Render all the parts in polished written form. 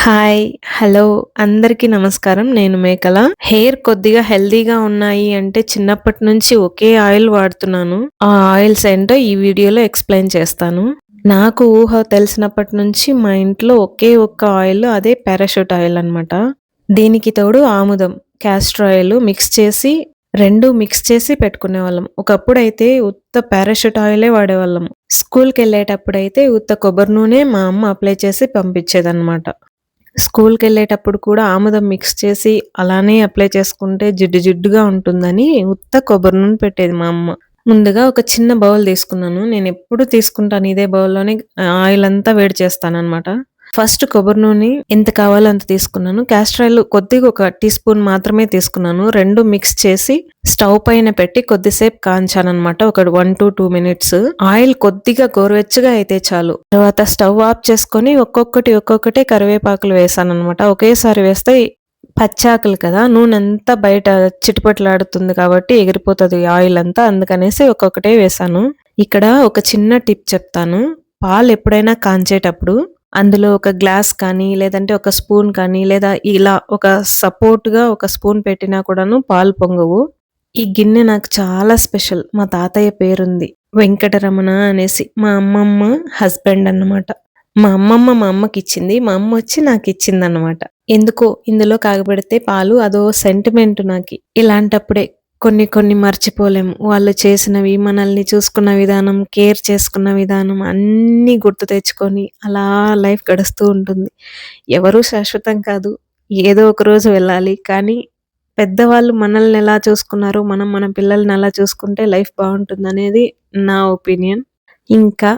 Hi. Hello. అందరికీ నమస్కారం. నేను మేకల. హెయిర్ కొద్దిగా హెల్తీగా ఉన్నాయి అంటే చిన్నప్పటి నుంచి ఒకే ఆయిల్ వాడుతున్నాను. ఆ ఆయిల్స్ ఏంటో ఈ వీడియోలో ఎక్స్‌ప్లెయిన్ చేస్తాను. నాకు ఊహ తెలిసినప్పటి నుంచి మా ఇంట్లో ఒకే ఒక్క ఆయిల్ అదే పారాషూట్ ఆయిల్ అన్నమాట. దీనికి తోడు ఆముదం, కాస్టర్ ఆయిల్ మిక్స్ చేసి పెట్టుకునేవాళ్ళం. ఒకప్పుడైతే ఉత్త పారాషూట్ ఆయిలే వాడేవాళ్ళం. స్కూల్‌కెళ్ళేటప్పుడైతే ఉత్త కొబ్బరి నూనె మా అమ్మ అప్లై చేసి పంపించేదన్నమాట. స్కూల్‌కెళ్ళేటప్పుడు కూడా ఆముదం మిక్స్ చేసి అలానే అప్లై చేసుకుంటే జిడ్డు జిడ్డుగా ఉంటుందని ఉత్త కొబ్బరి నూనె పెట్టేది మా అమ్మ. ముందుగా ఒక చిన్న బౌల్ తీసుకున్నాను. నేనెప్పుడు తీసుకుంటాను ఇదే బౌల్‌లోనే ఆయిల్ అంతా వేడి చేస్తాననమాట. ఫస్ట్ కొబ్బరి నూనె ఎంత కావాలో అంత తీసుకున్నాను. కాస్టర్ ఆయిల్ కొద్దిగా ఒక టీ స్పూన్ మాత్రమే తీసుకున్నాను. 2 మిక్స్ చేసి స్టవ్ పైన పెట్టి కొద్దిసేపు కాంచాననమాట. ఒక 1-2 మినిట్స్. ఆయిల్ కొద్దిగా గోరువెచ్చగా అయితే చాలు. తర్వాత స్టవ్ ఆఫ్ చేసుకొని ఒక్కొక్కటే కరివేపాకులు వేశాననమాట. ఒకేసారి వేస్తే పచ్చాకులు కదా! నూనంతా బయట చిటపటలాడుతుంది కాబట్టి ఎగిరిపోతది ఆయిల్ అంతా. అందుకనేసి ఒక్కొక్కటే వేశాను. ఇక్కడ ఒక చిన్న టిప్ చెప్తాను. పాలెప్పుడైనా కాంచేటప్పుడు అందులో ఒక గ్లాస్ కానీ, లేదంటే ఒక స్పూన్ కానీ, లేదా ఇలా ఒక సపోర్ట్‌గా ఒక స్పూన్ పెట్టినా కూడాను పాలు పొంగవు. ఈ గిన్నె నాకు చాలా స్పెషల్. మా తాతయ్య పేరుంది. వెంకటరమణ అనేసి. మా అమ్మమ్మ హస్బెండ్ అన్నమాట. మా అమ్మకిచ్చింది. మా అమ్మొచ్చి నాకిచ్చిందన్నమాట. ఎందుకో ఇందులో కాగబెడితే పాలు అదో సెంటిమెంట్ నాకి. ఇలాంటప్పుడే కొన్ని మర్చిపోలేము. వాళ్ళు చేసినవి, మనల్ని చూసుకున్న విధానం, కేర్ చేసుకున్న విధానం అన్నీ గుర్తు తెచ్చుకొని అలా లైఫ్ గడుస్తూ ఉంటుంది. ఎవరు శాశ్వతం కాదు. ఏదో ఒక రోజు వెళ్ళాలి. కానీ పెద్దవాళ్ళు మనల్ని ఎలా చూసుకున్నారో, మనం మన పిల్లల్ని అలా చూసుకుంటే లైఫ్ బావుంటుందనేది నా ఒపీనియన్. ఇంకా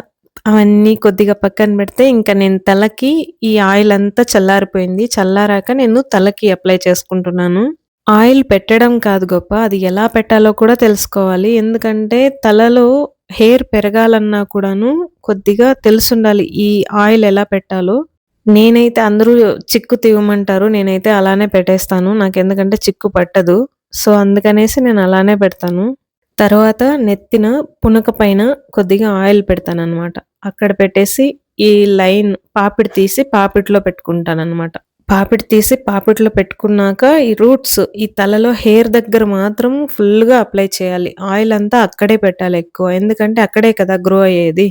అవన్నీ కొద్దిగా పక్కన పెడితే, ఇంక నేను తలకి ఈ ఆయిల్ అంతా చల్లారిపోయింది. చల్లారాక నేను తలకి అప్లై చేసుకుంటున్నాను. ఆయిల్ పెట్టడం కాదు గొప్ప. అది ఎలా పెట్టాలో కూడా తెలుసుకోవాలి. ఎందుకంటే తలలో హెయిర్ పెరగాలన్నా కూడాను కొద్దిగా తెలిసుండాలి. ఈ ఆయిల్ ఎలా పెట్టాలో. నేనైతే అందరూ చిక్కు తీయమంటారు. నేనైతే అలానే పెట్టేస్తాను. నాకెందుకంటే చిక్కు పట్టదు. సో, అందుకనేసి నేను అలానే పెడతాను. తర్వాత నెత్తిన పునక పైన కొద్దిగా ఆయిల్ పెడతాననమాట. అక్కడ పెట్టేసి ఈ లైన్ పాపిడి తీసి పాపిడిలో పెట్టుకుంటాననమాట. పాపిడి తీసి పాపిడిలో పెట్టుకున్నాక ఈ రూట్స్ ఈ తలలో హెయిర్ దగ్గర మాత్రం ఫుల్‌గా అప్లై చేయాలి. ఆయిల్ అంతా అక్కడే పెట్టాలి ఎక్కువ. ఎందుకంటే అక్కడే కదా గ్రో అయ్యేది.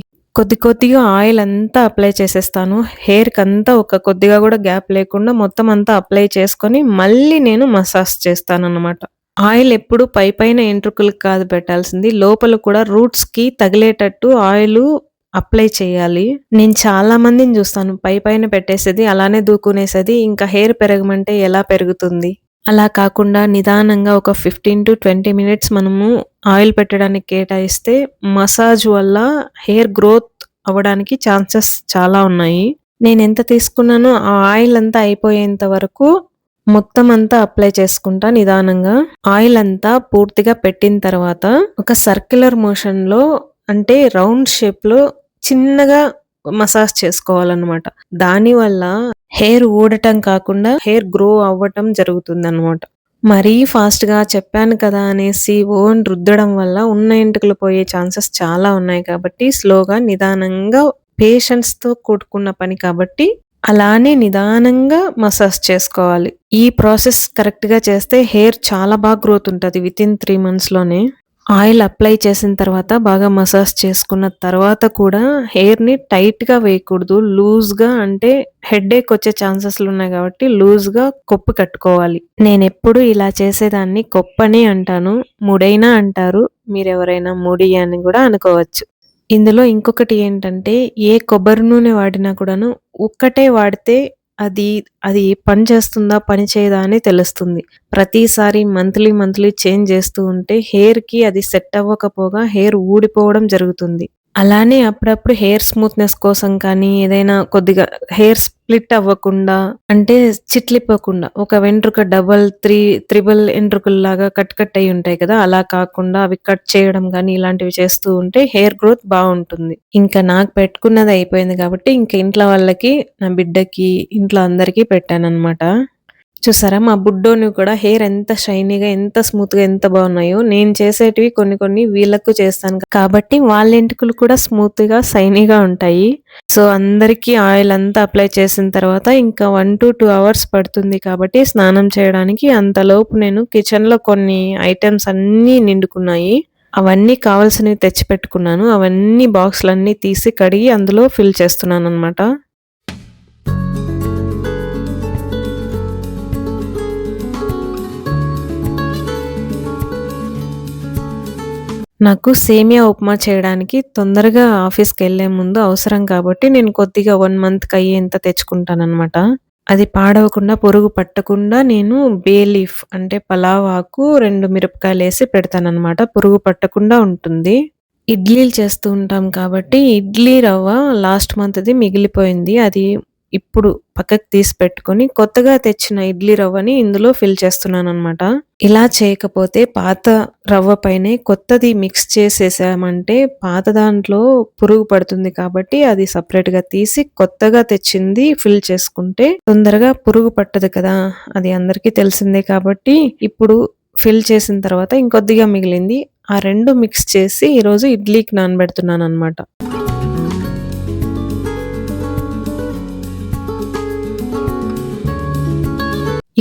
కొద్దిగా ఆయిల్ అంతా అప్లై చేసేస్తాను. హెయిర్‌కంతా ఒక కొద్దిగా గూడా గ్యాప్ లేకుండా మొత్తం అంతా అప్లై చేసుకొని మళ్ళీ నేను మసాజ్ చేస్తాననమాట. ఆయిల్ ఎప్పుడు పైన ఎంట్రుకలకి కాదు పెట్టాల్సింది. లోపల కూడా రూట్స్‌కి తగిలేటట్టు ఆయిలు అప్లై చేయాలి. నేను చాలా మందిని జూస్తాను. పైన పెట్టేసేది, అలానే దూకునేసేది. ఇంకా హెయిర్ పెరగమంటే ఎలా పెరుగుతుంది? అలా కాకుండా నిదానంగా ఒక 15-20 మినిట్స్ మనము ఆయిల్ పెట్టడానికి కేటాయిస్తే మసాజ్ వల్ల హెయిర్ గ్రోత్ అవ్వడానికి ఛాన్సెస్ చాలా ఉన్నాయి. నేనెంత తీసుకున్నానో ఆ ఆయిల్ అంతా అయిపోయేంత వరకు మొత్తం అంతా అప్లై చేసుకుంటా నిదానంగా. ఆయిల్ అంతా పూర్తిగా పెట్టిన తర్వాత ఒక సర్క్యులర్ మోషన్‌లో అంటే రౌండ్ షేప్‌లో చిన్నగా మసాజ్ చేసుకోవాలనమాట. దానివల్ల హెయిర్ ఊడటం కాకుండా హెయిర్ గ్రో అవ్వటం జరుగుతుందనమాట. మరీ ఫాస్ట్‌గా చెప్పాను కదా అనేసి రుద్దడం వల్ల ఉన్న ఎంటుకలు పోయే ఛాన్సెస్ చాలా ఉన్నాయి కాబట్టి స్లోగా, నిదానంగా పేషెన్స్‌తో కూడుకున్న పని కాబట్టి అలానే నిదానంగా మసాజ్ చేసుకోవాలి. ఈ ప్రాసెస్ కరెక్ట్‌గా చేస్తే హెయిర్ చాలా బాగా గ్రోత్ ఉంటది. వితిన్ 3 మంత్స్‌లోనే. ఆయిల్ అప్లై చేసిన తర్వాత బాగా మసాజ్ చేసుకున్న తర్వాత కూడా హెయిర్‌ని టైట్‌గా వేయకూడదు. లూజ్‌గా అంటే హెడ్‌ఏక్ వచ్చే ఛాన్సెస్‌లున్నాయి కాబట్టి లూజ్‌గా కొప్పు కట్టుకోవాలి. నేనెప్పుడు ఇలా చేసేదాన్ని కొప్పనే అంటాను. ముడైనా అంటారు. మీరెవరైనా ముడి అని గూడా అనుకోవచ్చు. ఇందులో ఇంకొకటి ఏంటంటే, ఏ కొబ్బరి నూనె వాడినా కూడాను ఒక్కటే వాడితే అది, అది పని చేస్తుందా, పని చేయదా అని తెలుస్తుంది. ప్రతిసారి మంత్లీ చేంజ్ చేస్తూ ఉంటే హెయిర్‌కి అది సెట్ అవ్వకపోగా హెయిర్ ఊడిపోవడం జరుగుతుంది. అలానే అప్పుడప్పుడు హెయిర్ స్మూత్‌నెస్ కోసం కానీ, ఏదైనా కొద్దిగా హెయిర్ స్ప్లిట్ అవ్వకుండా అంటే చిట్లిపోకుండా ఒక వెంట్రుక త్రిబుల్ ఎంట్రుకల్లాగా కట్ అయ్యి ఉంటాయి కదా! అలా కాకుండా అవి కట్ చేయడం గానీ ఇలాంటివి చేస్తూ ఉంటే హెయిర్ గ్రోత్ బావుంటుంది. ఇంకా నాకు పెట్టుకున్నది అయిపోయింది కాబట్టి ఇంక ఇంట్లో వాళ్ళకి, నా బిడ్డకి, ఇంట్లో అందరికీ పెట్టాననమాట. చూసారా మా బుడ్డోనివి కూడా హెయిర్ ఎంత షైనీగా, ఎంత స్మూత్‌గా, ఎంత బాగున్నాయో. నేను చేసేటివి కొన్ని కొన్ని వీళ్ళకు చేస్తాను. కాబట్టి వాళ్ళ ఎంటుకలు కూడా స్మూత్‌గా, షైనీగా ఉంటాయి. సో, అందరికీ ఆయిల్ అంతా అప్లై చేసిన తర్వాత ఇంకా 1-2 అవర్స్ పడుతుంది కాబట్టి స్నానం చేయడానికి. అంతలోపు నేను కిచెన్‌లో కొన్ని ఐటెమ్స్ అన్నీ నిండుకున్నాయి. అవన్నీ కావాల్సినవి తెచ్చిపెట్టుకున్నాను. అవన్నీ బాక్సులన్నీ తీసి కడిగి అందులో ఫిల్ చేస్తున్నాననమాట. నాకు సేమియా ఉప్మా చేయడానికి తొందరగా ఆఫీస్‌కెళ్ళే ముందు అవసరం కాబట్టి నేను కొద్దిగా 1 మంత్‌కి అయ్యేంత తెచ్చుకుంటాననమాట. అది పాడవకుండా, పురుగు పట్టకుండా నేను బే లీఫ్ అంటే పలావ్ ఆకు, 2 మిరపకాయలేసి పెడతాననమాట. పురుగు పట్టకుండా ఉంటుంది. ఇడ్లీలు చేస్తూ ఉంటాం కాబట్టి ఇడ్లీ రవ్వ లాస్ట్ మంత్‌ది మిగిలిపోయింది. అది ఇప్పుడు పక్కకు తీసి పెట్టుకొని కొత్తగా తెచ్చిన ఇడ్లీ రవ్వని ఇందులో ఫిల్ చేస్తున్నాననమాట. ఇలా చేయకపోతే పాత రవ్వ పైనే కొత్తది మిక్స్ చేసేసామంటే పాత దాంట్లో పురుగు పడుతుంది కాబట్టి అది సెపరేట్‌గా తీసి కొత్తగా తెచ్చింది ఫిల్ చేసుకుంటే తొందరగా పురుగు పట్టదు కదా! అది అందరికీ తెలిసిందే కాబట్టి ఇప్పుడు ఫిల్ చేసిన తర్వాత ఇంకొద్దిగా మిగిలింది. ఆ 2 మిక్స్ చేసి ఈరోజు ఇడ్లీకి నానబెడుతున్నాననమాట.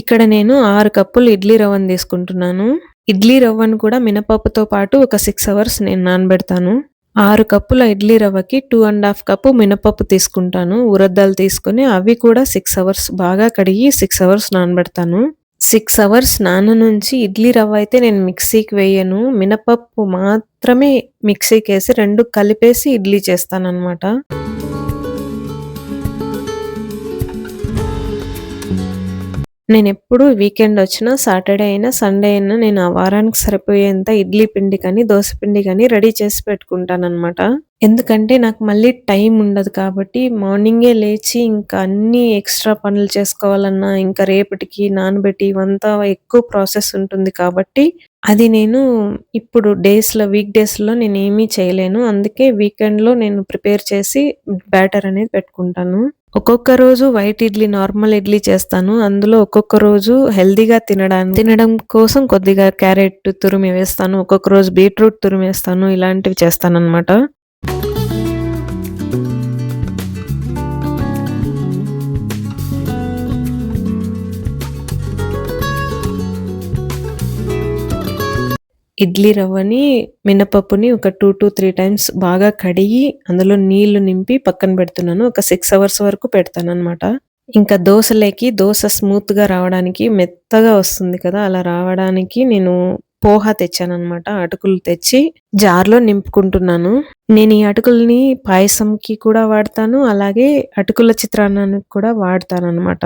ఇక్కడ నేను 6 కప్పులు ఇడ్లీ రవ్వను తీసుకుంటున్నాను. ఇడ్లీ రవ్వను కూడా మినపప్పుతో పాటు ఒక 6 అవర్స్ నేను నానబెడతాను. 6 కప్పుల ఇడ్లీ రవ్వకి 2 ½ కప్పు మినపప్పు తీసుకుంటాను. ఉరద్దాలు తీసుకొని అవి కూడా 6 అవర్స్ బాగా కడిగి 6 అవర్స్ నానబెడతాను. 6 అవర్స్ నాననుంచి ఇడ్లీ రవ్వ అయితే నేను మిక్సీకి వేయను. మినపప్పు మాత్రమే మిక్సీకేసి 2 కలిపేసి ఇడ్లీ చేస్తాననమాట. నేనెప్పుడు వీకెండొచ్చినా, సాటర్‌డే అయినా, సండే అయినా నేను ఆ వారానికి సరిపోయేంత ఇడ్లీ పిండి కానీ, దోస పిండి కానీ రెడీ చేసి పెట్టుకుంటాననమాట. ఎందుకంటే నాకు మళ్ళీ టైం ఉండదు కాబట్టి మార్నింగే లేచి ఇంకా అన్నీ ఎక్స్‌ట్రా పనులు చేసుకోవాలన్నా, ఇంకా రేపటికి నానబెట్టి ఇవంతా ఎక్కువ ప్రాసెస్ ఉంటుంది కాబట్టి, అది నేను ఇప్పుడు వీక్ డేస్‌లో నేనేమీ చేయలేను. అందుకే వీకెండ్‌లో నేను ప్రిపేర్ చేసి బ్యాటర్ అనేది పెట్టుకుంటాను. ఒక్కొక్క రోజు వైట్ ఇడ్లీ, నార్మల్ ఇడ్లీ చేస్తాను. అందులో ఒక్కొక్క రోజు హెల్తీగా తినడం కోసం కొద్దిగా క్యారెట్ తురిమి వేస్తాను. ఒక్కొక్క రోజు బీట్రూట్ తురిమేస్తాను. ఇలాంటివి చేస్తాననమాట. ఇడ్లీ రవ్వని, మినపప్పుని ఒక 2-3 టైమ్స్ బాగా కడిగి, అందులో నీళ్లు నింపి పక్కన పెడుతున్నాను. ఒక 6 అవర్స్ వరకు పెడతాననమాట. ఇంకా దోస స్మూత్‌గా రావడానికి మెత్తగా వస్తుంది కదా! అలా రావడానికి నేను పోహా తెచ్చాననమాట. అటుకులు తెచ్చి జార్‌లో నింపుకుంటున్నాను. నేను ఈ అటుకుల్ని పాయసంకి కూడా వాడతాను. అలాగే అటుకుల చిత్రాన్నానికి కూడా వాడతాననమాట.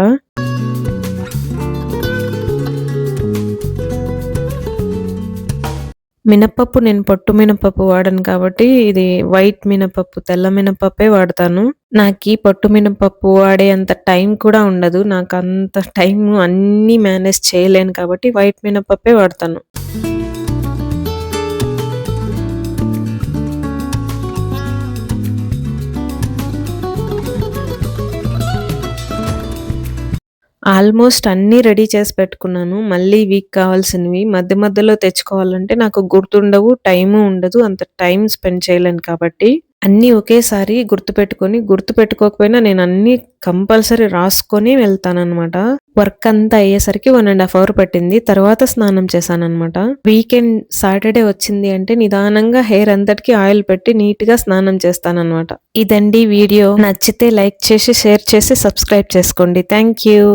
మినపప్పు నేను పొట్టు మినపప్పు వాడను కాబట్టి ఇది వైట్ మినపప్పు, తెల్ల మినపప్పే వాడతాను. నాకీ పొట్టు మినపప్పు వాడే అంత టైం కూడా ఉండదు. నాకంత టైము అన్నీ మేనేజ్ చేయలేను కాబట్టి వైట్ మినపప్పే వాడతాను. ఆల్మోస్ట్ అన్నీ రెడీ చేసి పెట్టుకున్నాను. మళ్ళీ వీక్ కావాల్సినవి మధ్య మధ్యలో తెచ్చుకోవాలంటే నాకు గుర్తుండవు. టైము ఉండదు. అంత టైం స్పెండ్ చేయలేను కాబట్టి, అన్నీ ఒకేసారి గుర్తుపెట్టుకోకపోయినా నేనన్నీ కంపల్సరీ రాసుకొని వెళ్తాననమాట. వర్క్ అంతా అయ్యేసరికి 1 ½ అవర్ పట్టింది. తర్వాత స్నానం చేశాననమాట. వీకెండ్ సాటర్‌డే వచ్చింది అంటే నిదానంగా హెయిర్ అంతటికి ఆయిల్ పెట్టి నీట్‌గా స్నానం చేస్తాననమాట. ఇదండి వీడియో. నచ్చితే లైక్ చేసి, షేర్ చేసి, సబ్స్క్రైబ్ చేసుకోండి. Thank you.